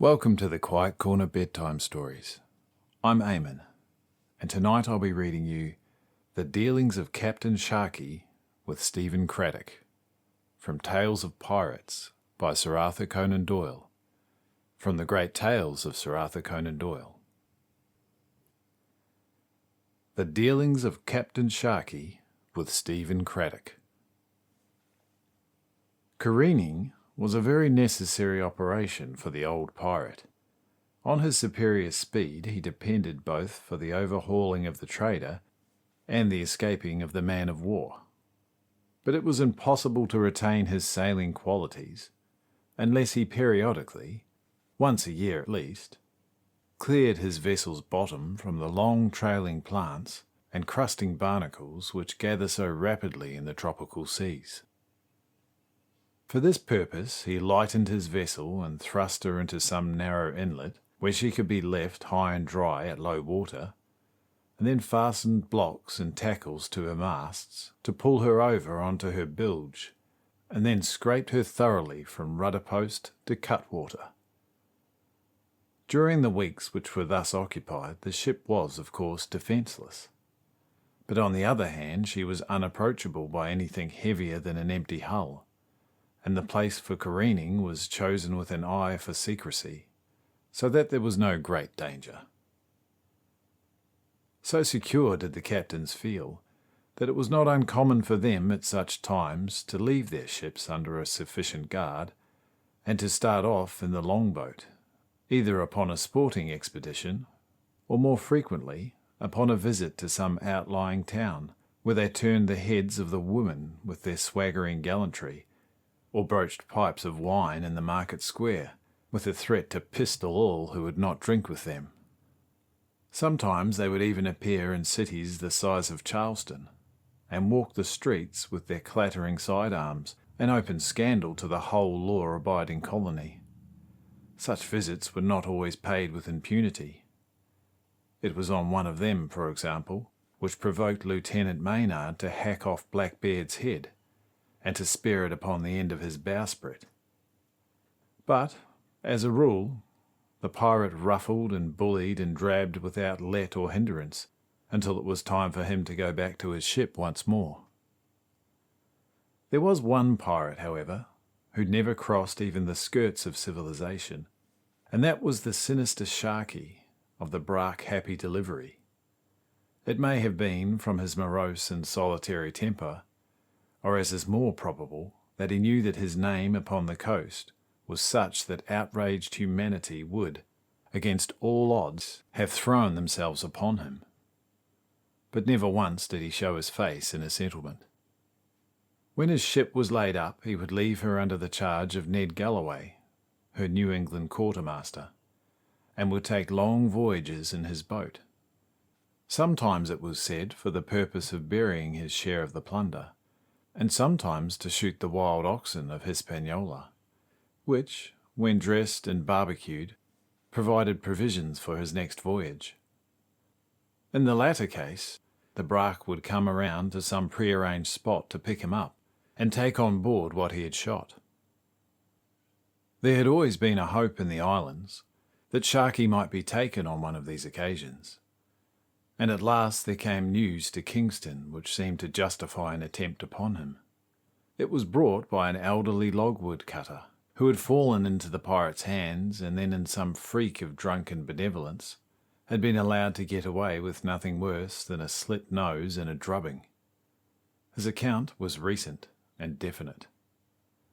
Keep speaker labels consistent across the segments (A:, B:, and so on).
A: Welcome to the Quiet Corner Bedtime Stories. I'm Eamon, and tonight I'll be reading you The Dealings of Captain Sharkey with Stephen Craddock, from Tales of Pirates by Sir Arthur Conan Doyle, from the Great Tales of Sir Arthur Conan Doyle. The Dealings of Captain Sharkey with Stephen Craddock. Careening was a very necessary operation for the old pirate. On his superior speed he depended both for the overhauling of the trader and the escaping of the man of war. But it was impossible to retain his sailing qualities unless he periodically, once a year at least, cleared his vessel's bottom from the long trailing plants and crusting barnacles which gather so rapidly in the tropical seas. For this purpose he lightened his vessel and thrust her into some narrow inlet where she could be left high and dry at low water, and then fastened blocks and tackles to her masts to pull her over onto her bilge, and then scraped her thoroughly from rudder post to cutwater. During the weeks which were thus occupied, the ship was, of course, defenceless. But on the other hand, she was unapproachable by anything heavier than an empty hull, and the place for careening was chosen with an eye for secrecy, so that there was no great danger. So secure did the captains feel that it was not uncommon for them at such times to leave their ships under a sufficient guard, and to start off in the longboat, either upon a sporting expedition, or more frequently upon a visit to some outlying town, where they turned the heads of the women with their swaggering gallantry, or broached pipes of wine in the market square, with a threat to pistol all who would not drink with them. Sometimes they would even appear in cities the size of Charleston, and walk the streets with their clattering sidearms, and open scandal to the whole law-abiding colony. Such visits were not always paid with impunity. It was on one of them, for example, which provoked Lieutenant Maynard to hack off Blackbeard's head, and to spear it upon the end of his bowsprit. But, as a rule, the pirate ruffled and bullied and drabbed without let or hindrance, until it was time for him to go back to his ship once more. There was one pirate, however, who never crossed even the skirts of civilization, and that was the sinister Sharkey of the bark Happy Delivery. It may have been from his morose and solitary temper, or as is more probable, that he knew that his name upon the coast was such that outraged humanity would, against all odds, have thrown themselves upon him. But never once did he show his face in a settlement. When his ship was laid up, he would leave her under the charge of Ned Galloway, her New England quartermaster, and would take long voyages in his boat. Sometimes, it was said, for the purpose of burying his share of the plunder, and sometimes to shoot the wild oxen of Hispaniola, which, when dressed and barbecued, provided provisions for his next voyage. In the latter case, the bark would come around to some prearranged spot to pick him up and take on board what he had shot. There had always been a hope in the islands that Sharkey might be taken on one of these occasions, and at last there came news to Kingston which seemed to justify an attempt upon him. It was brought by an elderly logwood cutter, who had fallen into the pirates' hands, and then in some freak of drunken benevolence had been allowed to get away with nothing worse than a slit nose and a drubbing. His account was recent and definite.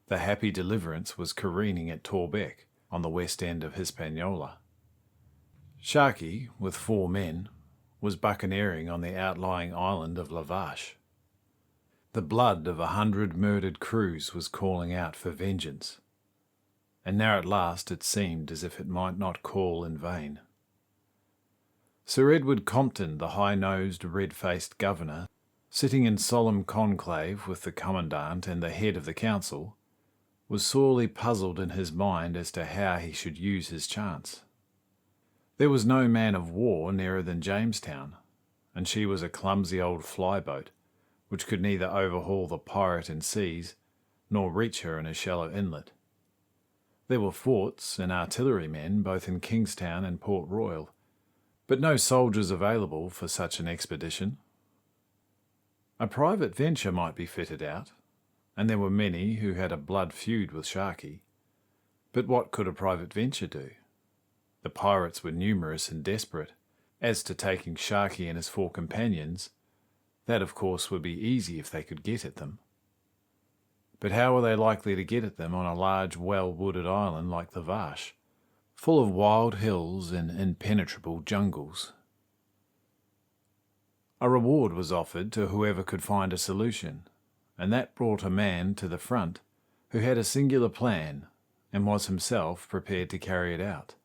A: The Happy Deliverance was careening at Torbeck, on the west end of Hispaniola. Sharkey, with 4 men, was buccaneering on the outlying island of La Vache. The blood of 100 murdered crews was calling out for vengeance, and now at last it seemed as if it might not call in vain. Sir Edward Compton, the high-nosed, red-faced governor, sitting in solemn conclave with the commandant and the head of the council, was sorely puzzled in his mind as to how he should use his chance. There was no man of war nearer than Jamestown, and she was a clumsy old flyboat, which could neither overhaul the pirate in seas, nor reach her in a shallow inlet. There were forts and artillerymen both in Kingstown and Port Royal, but no soldiers available for such an expedition. A private venture might be fitted out, and there were many who had a blood feud with Sharkey. But what could a private venture do? The pirates were numerous and desperate. As to taking Sharkey and his 4 companions, that of course would be easy if they could get at them. But how were they likely to get at them on a large, well-wooded island like the Vache, full of wild hills and impenetrable jungles? A reward was offered to whoever could find a solution, and that brought a man to the front who had a singular plan and was himself prepared to carry it out.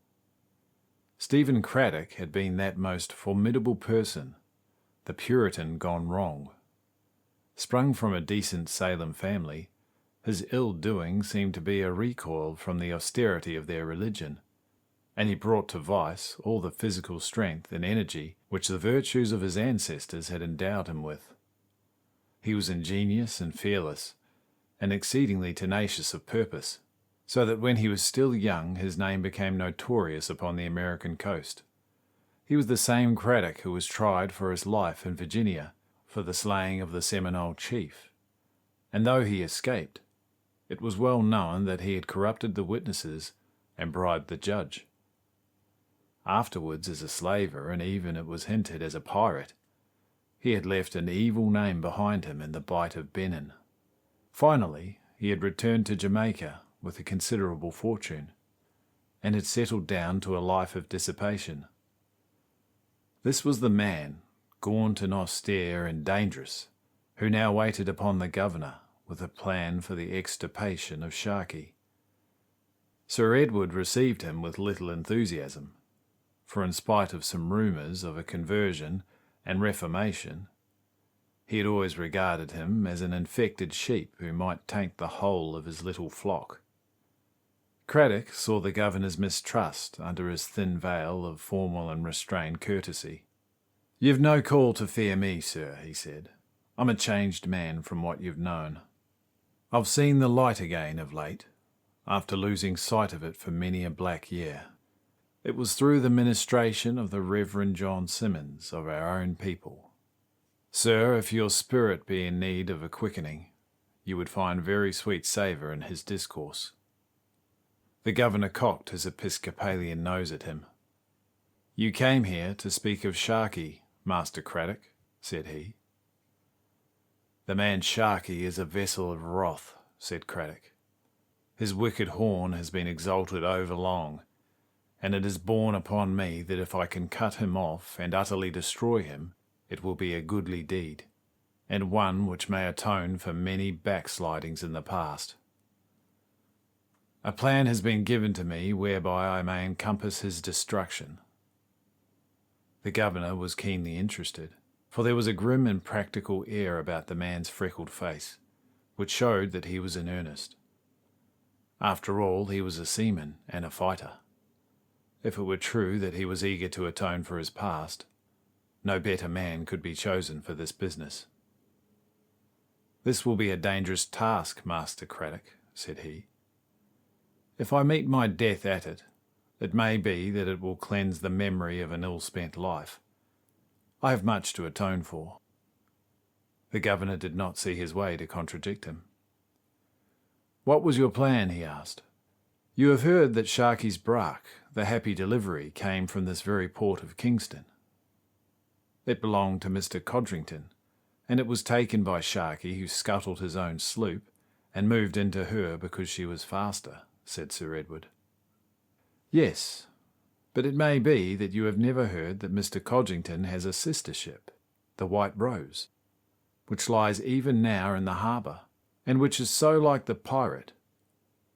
A: Stephen Craddock had been that most formidable person, the Puritan gone wrong. Sprung from a decent Salem family, his ill-doing seemed to be a recoil from the austerity of their religion, and he brought to vice all the physical strength and energy which the virtues of his ancestors had endowed him with. He was ingenious and fearless, and exceedingly tenacious of purpose, so that when he was still young his name became notorious upon the American coast. He was the same Craddock who was tried for his life in Virginia for the slaying of the Seminole chief, and though he escaped, it was well known that he had corrupted the witnesses and bribed the judge. Afterwards, as a slaver, and even it was hinted as a pirate, he had left an evil name behind him in the Bight of Benin. Finally, he had returned to Jamaica with a considerable fortune, and had settled down to a life of dissipation. This was the man, gaunt and austere and dangerous, who now waited upon the governor with a plan for the extirpation of Sharkey. Sir Edward received him with little enthusiasm, for in spite of some rumours of a conversion and reformation, he had always regarded him as an infected sheep who might taint the whole of his little flock. Craddock saw the governor's mistrust under his thin veil of formal and restrained courtesy. "You've no call to fear me, sir," he said. "I'm a changed man from what you've known. I've seen the light again of late, after losing sight of it for many a black year. It was through the ministration of the Reverend John Simmons of our own people. Sir, if your spirit be in need of a quickening, you would find very sweet savour in his discourse." The governor cocked his Episcopalian nose at him. "You came here to speak of Sharkey, Master Craddock," said he. "The man Sharkey is a vessel of wrath," said Craddock. "His wicked horn has been exalted overlong, and it is borne upon me that if I can cut him off and utterly destroy him, it will be a goodly deed, and one which may atone for many backslidings in the past. A plan has been given to me whereby I may encompass his destruction." The governor was keenly interested, for there was a grim and practical air about the man's freckled face, which showed that he was in earnest. After all, he was a seaman and a fighter. If it were true that he was eager to atone for his past, no better man could be chosen for this business. "This will be a dangerous task, Master Craddock," said he. "If I meet my death at it, it may be that it will cleanse the memory of an ill-spent life. I have much to atone for." The governor did not see his way to contradict him. "What was your plan?" he asked. "You have heard that Sharkey's barque, the Happy Delivery, came from this very port of Kingston. It belonged to Mr. Codrington, and it was taken by Sharkey, who scuttled his own sloop and moved into her because she was faster," said Sir Edward. "Yes, but it may be that you have never heard that Mr. Codrington has a sister ship, the White Rose, which lies even now in the harbour, and which is so like the Pirate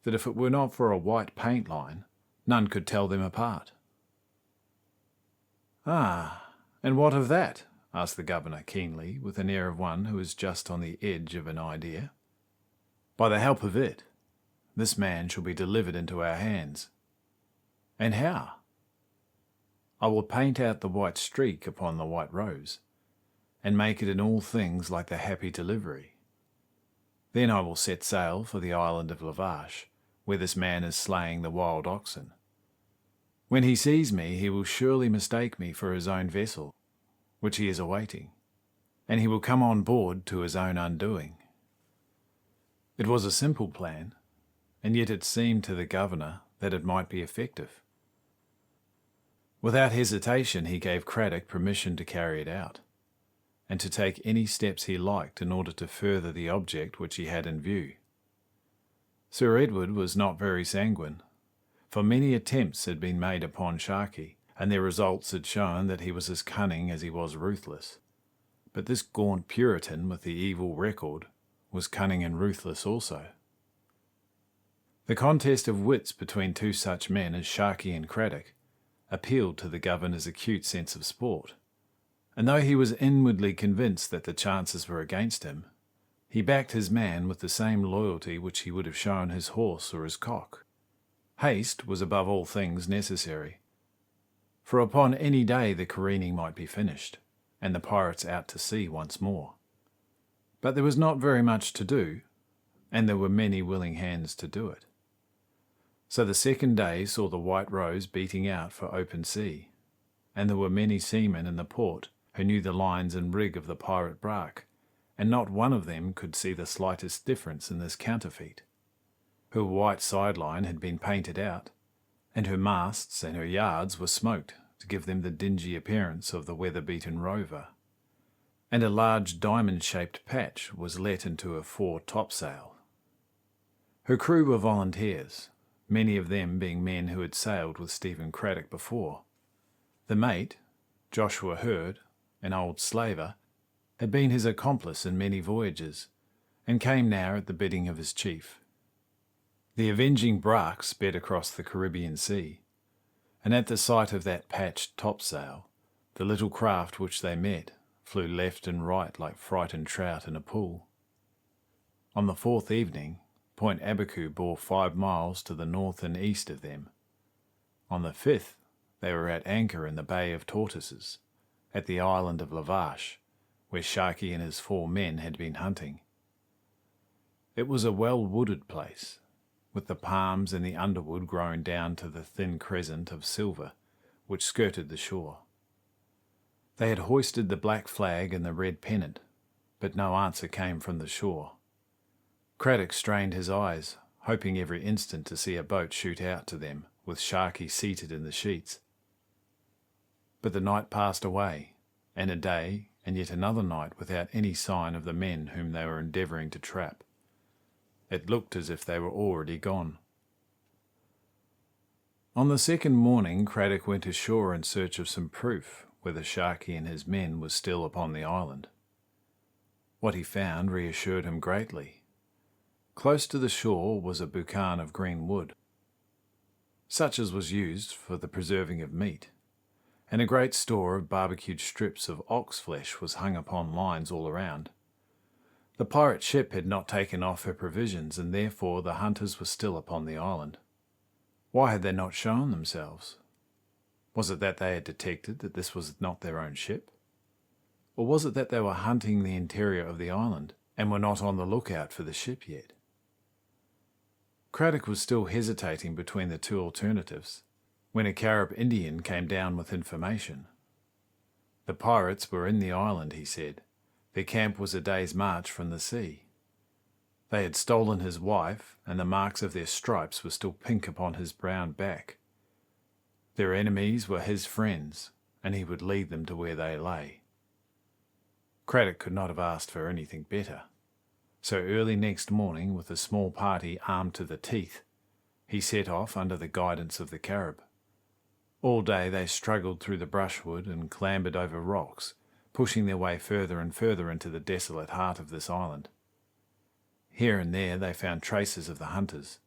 A: that if it were not for a white paint line, none could tell them apart." "Ah, and what of that?" asked the governor keenly, with an air of one who is just on the edge of an idea. "By the help of it, this man shall be delivered into our hands." "And how?" "I will paint out the white streak upon the White Rose, and make it in all things like the Happy Delivery. Then I will set sail for the island of La Vache, where this man is slaying the wild oxen. When he sees me, he will surely mistake me for his own vessel, which he is awaiting, and he will come on board to his own undoing." It was a simple plan, and yet it seemed to the governor that it might be effective. Without hesitation, he gave Craddock permission to carry it out, and to take any steps he liked in order to further the object which he had in view. Sir Edward was not very sanguine, for many attempts had been made upon Sharkey, and their results had shown that he was as cunning as he was ruthless. But this gaunt Puritan with the evil record was cunning and ruthless also. The contest of wits between two such men as Sharkey and Craddock appealed to the governor's acute sense of sport, and though he was inwardly convinced that the chances were against him, he backed his man with the same loyalty which he would have shown his horse or his cock. Haste was above all things necessary, for upon any day the careening might be finished, and the pirates out to sea once more. But there was not very much to do, and there were many willing hands to do it. So the second day saw the White Rose beating out for open sea, and there were many seamen in the port who knew the lines and rig of the pirate bark, and not one of them could see the slightest difference in this counterfeit. Her white sideline had been painted out, and her masts and her yards were smoked to give them the dingy appearance of the weather-beaten rover, and a large diamond-shaped patch was let into her fore topsail. Her crew were volunteers, many of them being men who had sailed with Stephen Craddock before. The mate, Joshua Hurd, an old slaver, had been his accomplice in many voyages, and came now at the bidding of his chief. The avenging bark sped across the Caribbean Sea, and at the sight of that patched topsail, the little craft which they met flew left and right like frightened trout in a pool. On the fourth evening, Point Abaco bore 5 miles to the north and east of them. On the fifth, they were at anchor in the Bay of Tortoises, at the island of Lavache, where Sharkey and his 4 men had been hunting. It was a well-wooded place, with the palms and the underwood growing down to the thin crescent of silver which skirted the shore. They had hoisted the black flag and the red pennant, but no answer came from the shore. Craddock strained his eyes, hoping every instant to see a boat shoot out to them, with Sharkey seated in the sheets. But the night passed away, and a day, and yet another night without any sign of the men whom they were endeavouring to trap. It looked as if they were already gone. On the second morning, Craddock went ashore in search of some proof whether Sharkey and his men were still upon the island. What he found reassured him greatly. Close to the shore was a boucan of green wood, such as was used for the preserving of meat, and a great store of barbecued strips of ox flesh was hung upon lines all around. The pirate ship had not taken off her provisions, and therefore the hunters were still upon the island. Why had they not shown themselves? Was it that they had detected that this was not their own ship? Or was it that they were hunting the interior of the island, and were not on the lookout for the ship yet? Craddock was still hesitating between the two alternatives, when a Carib Indian came down with information. The pirates were in the island, he said. Their camp was a day's march from the sea. They had stolen his wife, and the marks of their stripes were still pink upon his brown back. Their enemies were his friends, and he would lead them to where they lay. Craddock could not have asked for anything better. So early next morning, with a small party armed to the teeth, he set off under the guidance of the Carib. All day they struggled through the brushwood and clambered over rocks, pushing their way further and further into the desolate heart of this island. Here and there they found traces of the hunters,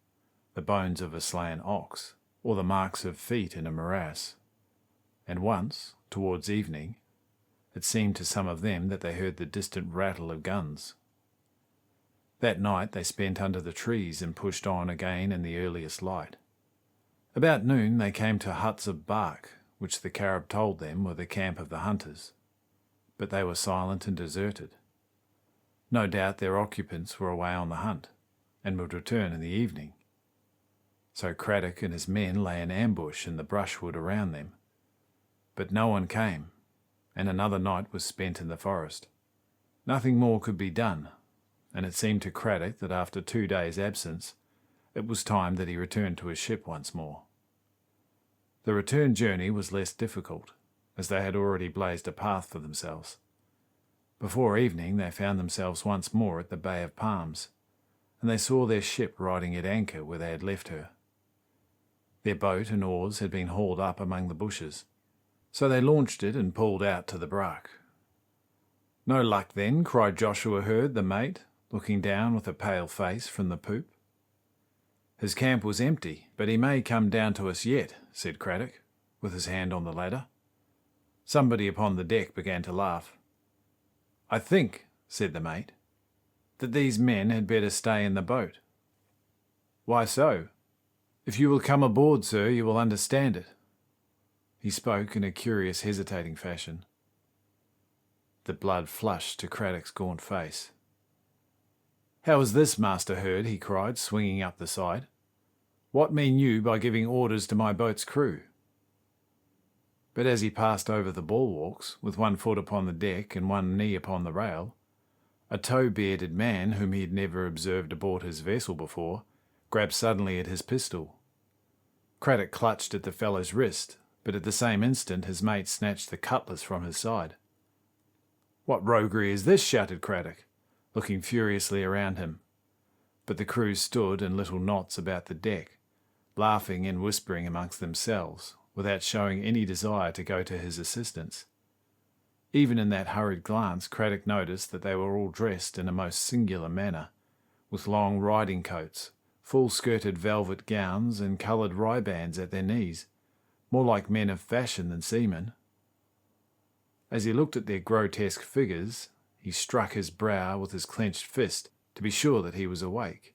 A: the bones of a slain ox, or the marks of feet in a morass. And once, towards evening, it seemed to some of them that they heard the distant rattle of guns. That night they spent under the trees and pushed on again in the earliest light. About noon they came to huts of bark, which the Carib told them were the camp of the hunters, but they were silent and deserted. No doubt their occupants were away on the hunt, and would return in the evening. So Craddock and his men lay in ambush in the brushwood around them. But no one came, and another night was spent in the forest. Nothing more could be done, and it seemed to Craddock that after 2 days' absence, it was time that he returned to his ship once more. The return journey was less difficult, as they had already blazed a path for themselves. Before evening they found themselves once more at the Bay of Palms, and they saw their ship riding at anchor where they had left her. Their boat and oars had been hauled up among the bushes, so they launched it and pulled out to the bruck. "No luck then?" cried Joshua Hurd, the mate, looking down with a pale face from the poop. "His camp was empty, but he may come down to us yet," said Craddock, with his hand on the ladder. Somebody upon the deck began to laugh. "I think," said the mate, "that these men had better stay in the boat." "Why so?" "If you will come aboard, sir, you will understand it." He spoke in a curious hesitating fashion. The blood flushed to Craddock's gaunt face. "How is this, Master Hurd?" he cried, swinging up the side. "What mean you by giving orders to my boat's crew?" But as he passed over the bulwarks, with one foot upon the deck and one knee upon the rail, a tow-bearded man whom he had never observed aboard his vessel before grabbed suddenly at his pistol. Craddock clutched at the fellow's wrist, but at the same instant his mate snatched the cutlass from his side. "What roguery is this?" shouted Craddock, looking furiously around him. But the crew stood in little knots about the deck, laughing and whispering amongst themselves, without showing any desire to go to his assistance. Even in that hurried glance, Craddock noticed that they were all dressed in a most singular manner, with long riding coats, full-skirted velvet gowns and coloured ribands at their knees, more like men of fashion than seamen. As he looked at their grotesque figures, he struck his brow with his clenched fist to be sure that he was awake.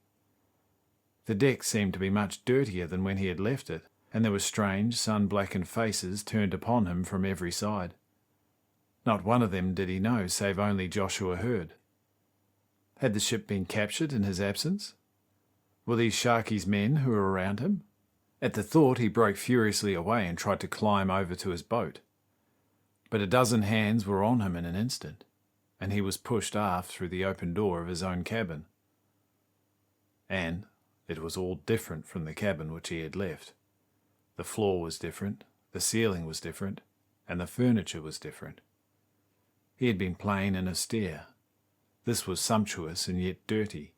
A: The deck seemed to be much dirtier than when he had left it, and there were strange, sun-blackened faces turned upon him from every side. Not one of them did he know, save only Joshua Hurd. Had the ship been captured in his absence? Were these Sharkey's men who were around him? At the thought he broke furiously away and tried to climb over to his boat. But a dozen hands were on him in an instant, and he was pushed aft through the open door of his own cabin. And it was all different from the cabin which he had left. The floor was different, the ceiling was different, and the furniture was different. He had been plain and austere. This was sumptuous and yet dirty,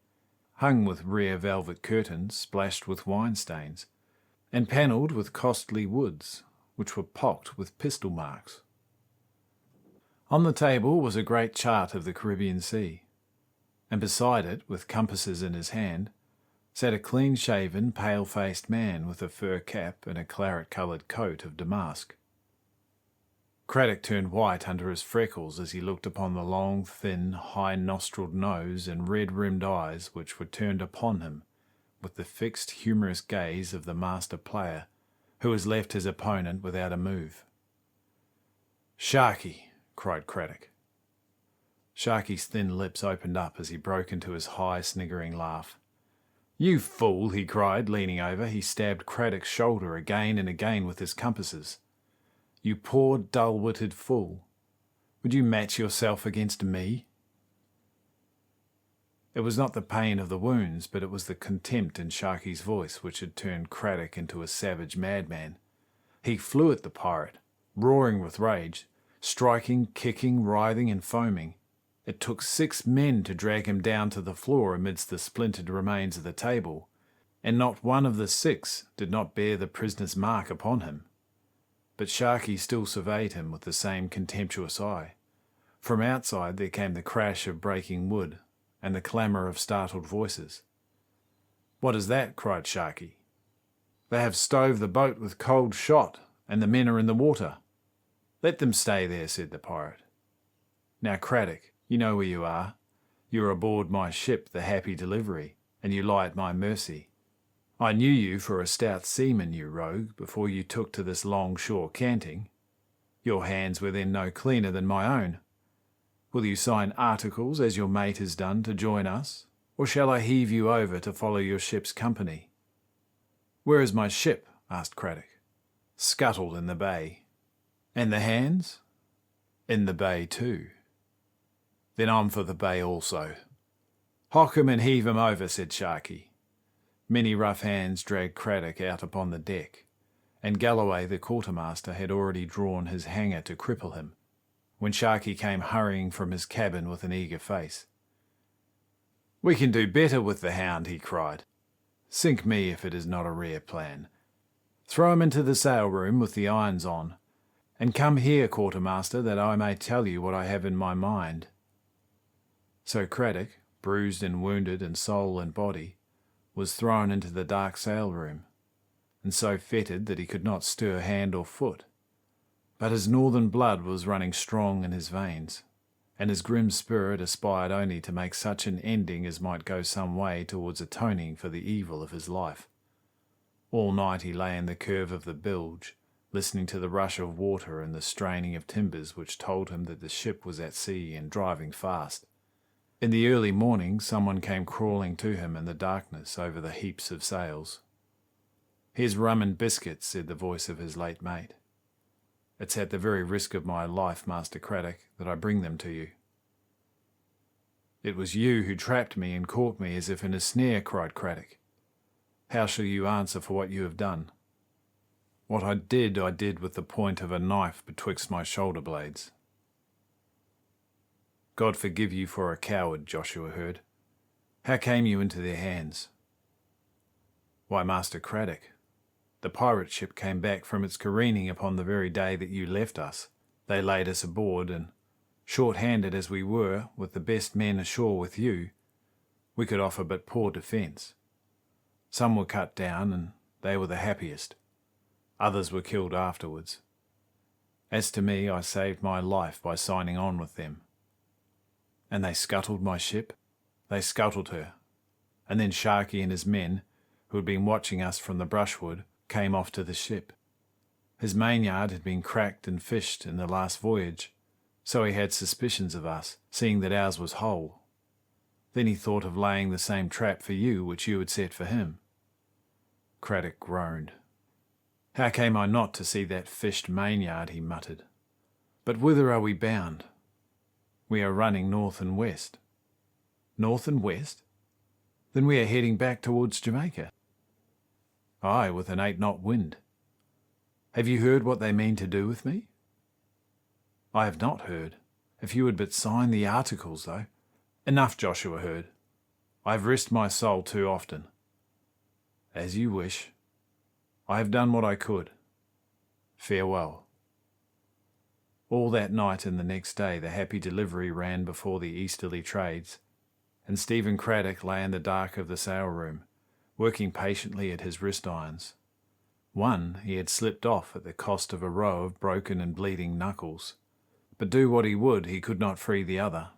A: hung with rare velvet curtains splashed with wine stains, and panelled with costly woods, which were pocked with pistol marks. On the table was a great chart of the Caribbean Sea, and beside it, with compasses in his hand, sat a clean-shaven, pale-faced man with a fur cap and a claret-coloured coat of damask. Craddock turned white under his freckles as he looked upon the long, thin, high-nostrilled nose and red-rimmed eyes which were turned upon him with the fixed, humorous gaze of the master player who has left his opponent without a move. "Sharkey!" cried Craddock. Sharkey's thin lips opened up as he broke into his high, sniggering laugh. "You fool!" he cried, leaning over. He stabbed Craddock's shoulder again and again with his compasses. "You poor, dull-witted fool! Would you match yourself against me?" It was not the pain of the wounds, but it was the contempt in Sharkey's voice which had turned Craddock into a savage madman. He flew at the pirate, roaring with rage, striking, kicking, writhing and foaming. It took 6 men to drag him down to the floor amidst the splintered remains of the table, and not one of the 6 did not bear the prisoner's mark upon him. But Sharkey still surveyed him with the same contemptuous eye. From outside there came the crash of breaking wood, and the clamour of startled voices. "What is that?" cried Sharkey. "They have stove the boat with cold shot, and the men are in the water." "Let them stay there," said the pirate. "Now, Craddock, you know where you are. You are aboard my ship, the Happy Delivery, and you lie at my mercy. I knew you for a stout seaman, you rogue, before you took to this long-shore canting. Your hands were then no cleaner than my own. Will you sign articles, as your mate has done, to join us, or shall I heave you over to follow your ship's company?" "Where is my ship?" asked Craddock. "Scuttled in the bay." "And the hands?" "In the bay too." "Then I'm for the bay also." "Hock him and heave him over," said Sharkey. Many rough hands dragged Craddock out upon the deck, and Galloway, the quartermaster, had already drawn his hanger to cripple him, when Sharkey came hurrying from his cabin with an eager face. "We can do better with the hound," he cried. "Sink me if it is not a rare plan. Throw him into the sail-room with the irons on, and come here, quartermaster, that I may tell you what I have in my mind." So Craddock, bruised and wounded in soul and body, was thrown into the dark sail-room, and so fettered that he could not stir hand or foot. But his northern blood was running strong in his veins, and his grim spirit aspired only to make such an ending as might go some way towards atoning for the evil of his life. All night he lay in the curve of the bilge, listening to the rush of water and the straining of timbers which told him that the ship was at sea and driving fast. In the early morning someone came crawling to him in the darkness over the heaps of sails. "Here's rum and biscuits," said the voice of his late mate. "It's at the very risk of my life, Master Craddock, that I bring them to you." "It was you who trapped me and caught me as if in a snare," cried Craddock. "How shall you answer for what you have done?" "What I did with the point of a knife betwixt my shoulder blades." "God forgive you for a coward," Joshua heard. "How came you into their hands?" "Why, Master Craddock, the pirate ship came back from its careening upon the very day that you left us. They laid us aboard, and, short-handed as we were, with the best men ashore with you, we could offer but poor defence. Some were cut down, and they were the happiest. Others were killed afterwards. As to me, I saved my life by signing on with them." "And they scuttled my ship?" "They scuttled her, and then Sharkey and his men, who had been watching us from the brushwood, came off to the ship. His mainyard had been cracked and fished in the last voyage, so he had suspicions of us, seeing that ours was whole. Then he thought of laying the same trap for you which you had set for him." Craddock groaned. "How came I not to see that fished mainyard?" he muttered. "But whither are we bound?" "We are running north and west." "North and west? Then we are heading back towards Jamaica." "Aye, with an 8-knot wind. Have you heard what they mean to do with me?" "I have not heard. If you would but sign the articles, though." "Enough," Joshua heard. "I have risked my soul too often." "As you wish. I have done what I could. Farewell." All that night and the next day the Happy Delivery ran before the easterly trades, and Stephen Craddock lay in the dark of the sail-room, working patiently at his wrist-irons. One he had slipped off at the cost of a row of broken and bleeding knuckles, but do what he would he could not free the other,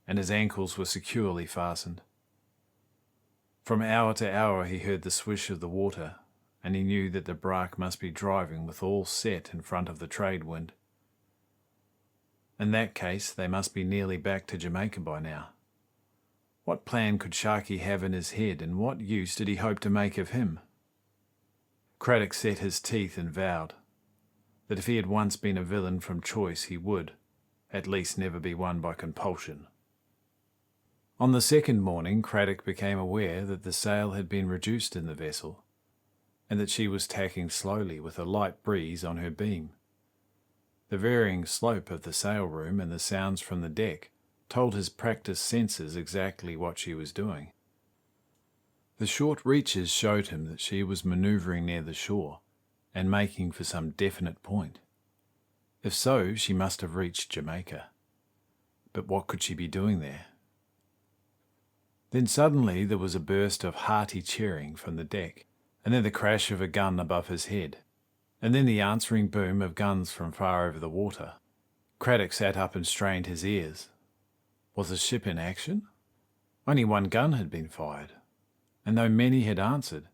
A: and his ankles were securely fastened. From hour to hour he heard the swish of the water, and he knew that the barque must be driving with all set in front of the trade wind. In that case they must be nearly back to Jamaica by now. What plan could Sharkey have in his head, and what use did he hope to make of him? Craddock set his teeth and vowed that if he had once been a villain from choice he would, at least, never be one by compulsion. On the second morning Craddock became aware that the sail had been reduced in the vessel, and that she was tacking slowly with a light breeze on her beam. The varying slope of the sail-room and the sounds from the deck told his practised senses exactly what she was doing. The short reaches showed him that she was manoeuvring near the shore, and making for some definite point. If so, she must have reached Jamaica. But what could she be doing there? Then suddenly there was a burst of hearty cheering from the deck, and then the crash of a gun above his head, and then the answering boom of guns from far over the water. Craddock sat up and strained his ears. Was the ship in action? Only one gun had been fired, and though many had answered,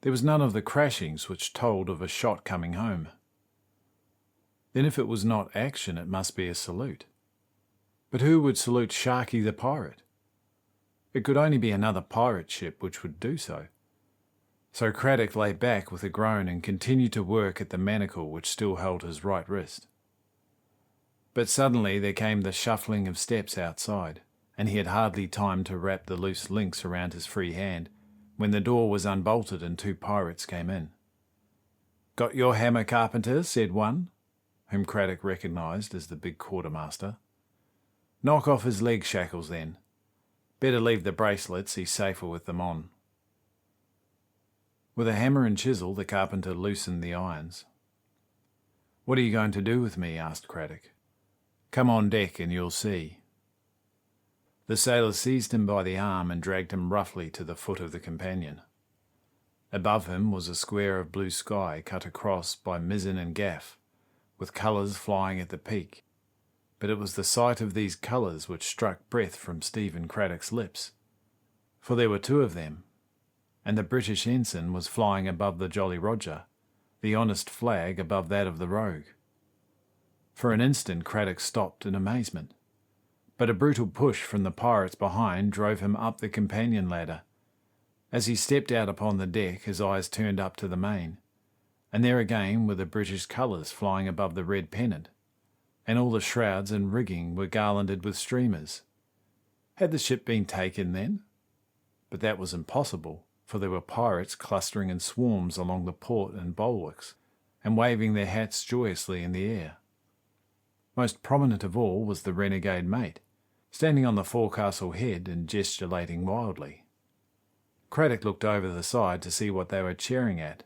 A: there was none of the crashings which told of a shot coming home. Then if it was not action, it must be a salute. But who would salute Sharkey the pirate? It could only be another pirate ship which would do so. So Craddock lay back with a groan and continued to work at the manacle which still held his right wrist. But suddenly there came the shuffling of steps outside, and he had hardly time to wrap the loose links around his free hand when the door was unbolted and 2 pirates came in. "Got your hammer, carpenter?" said one, whom Craddock recognised as the big quartermaster. "Knock off his leg shackles then. Better leave the bracelets, he's safer with them on." With a hammer and chisel, the carpenter loosened the irons. "What are you going to do with me?" asked Craddock. "Come on deck and you'll see." The sailor seized him by the arm and dragged him roughly to the foot of the companion. Above him was a square of blue sky cut across by mizzen and gaff, with colours flying at the peak. But it was the sight of these colours which struck breath from Stephen Craddock's lips, for there were 2 of them, and the British ensign was flying above the Jolly Roger, the honest flag above that of the Rogue. For an instant Craddock stopped in amazement, but a brutal push from the pirates behind drove him up the companion ladder. As he stepped out upon the deck, his eyes turned up to the main, and there again were the British colours flying above the red pennant, and all the shrouds and rigging were garlanded with streamers. Had the ship been taken then? But that was impossible, for there were pirates clustering in swarms along the port and bulwarks, and waving their hats joyously in the air. Most prominent of all was the renegade mate, standing on the forecastle head and gesticulating wildly. Craddock looked over the side to see what they were cheering at,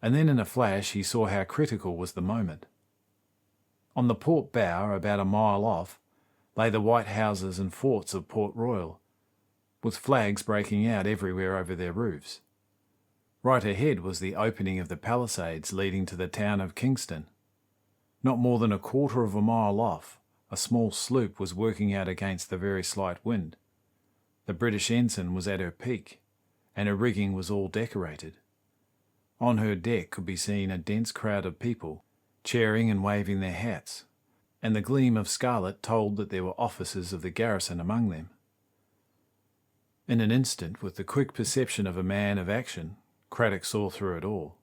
A: and then in a flash he saw how critical was the moment. On the port bow, about a mile off, lay the white houses and forts of Port Royal, with flags breaking out everywhere over their roofs. Right ahead was the opening of the palisades leading to the town of Kingston. Not more than a quarter of a mile off, a small sloop was working out against the very slight wind. The British ensign was at her peak, and her rigging was all decorated. On her deck could be seen a dense crowd of people, cheering and waving their hats, and the gleam of scarlet told that there were officers of the garrison among them. In an instant, with the quick perception of a man of action, Craddock saw through it all.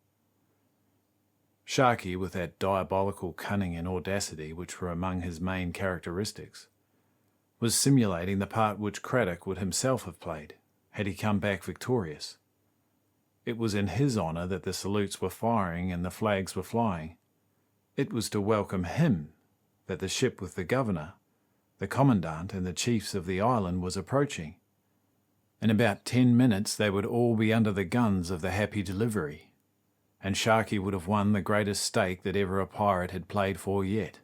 A: Sharkey, with that diabolical cunning and audacity which were among his main characteristics, was simulating the part which Craddock would himself have played, had he come back victorious. It was in his honour that the salutes were firing and the flags were flying. It was to welcome him that the ship with the governor, the commandant and the chiefs of the island was approaching. In about 10 minutes they would all be under the guns of the Happy Delivery, and Sharkey would have won the greatest stake that ever a pirate had played for yet.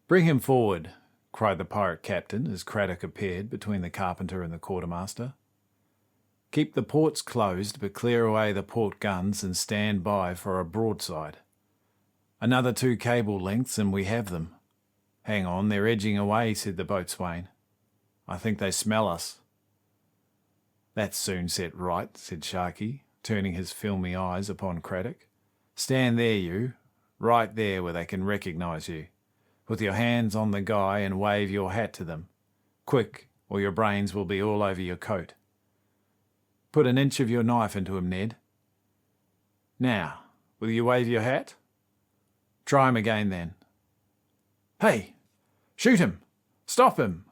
A: "Bring him forward," cried the pirate captain as Craddock appeared between the carpenter and the quartermaster. "Keep the ports closed, but clear away the port guns and stand by for a broadside. Another 2 cable lengths and we have them." "Hang on, they're edging away," said the boatswain. "I think they smell us." "That's soon set right," said Sharkey, turning his filmy eyes upon Craddock. "Stand there, you, right there where they can recognise you, with your hands on the guy and wave your hat to them. Quick, or your brains will be all over your coat. Put an inch of your knife into him, Ned. Now, will you wave your hat? Try him again then. Hey! Shoot him! Stop him!"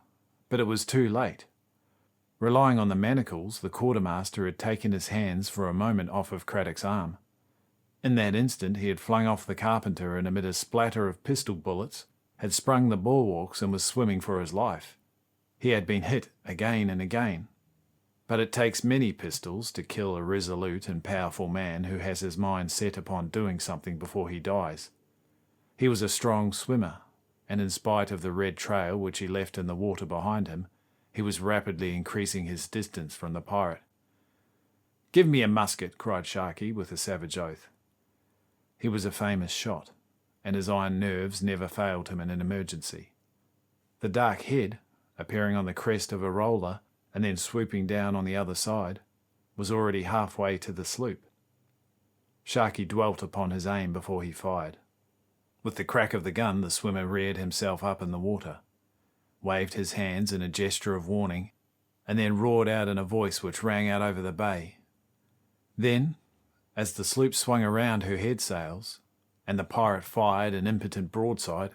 A: But it was too late. Relying on the manacles, the quartermaster had taken his hands for a moment off of Craddock's arm. In that instant he had flung off the carpenter and amid a splatter of pistol bullets had sprung the bulwarks and was swimming for his life. He had been hit again and again. But it takes many pistols to kill a resolute and powerful man who has his mind set upon doing something before he dies. He was a strong swimmer, and in spite of the red trail which he left in the water behind him, he was rapidly increasing his distance from the pirate. "Give me a musket," cried Sharkey with a savage oath. He was a famous shot, and his iron nerves never failed him in an emergency. The dark head, appearing on the crest of a roller and then swooping down on the other side, was already halfway to the sloop. Sharkey dwelt upon his aim before he fired. With the crack of the gun, the swimmer reared himself up in the water, waved his hands in a gesture of warning, and then roared out in a voice which rang out over the bay. Then, as the sloop swung around her head sails, and the pirate fired an impotent broadside,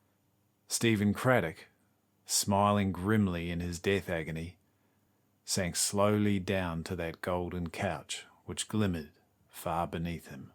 A: Stephen Craddock, smiling grimly in his death agony, sank slowly down to that golden couch which glimmered far beneath him.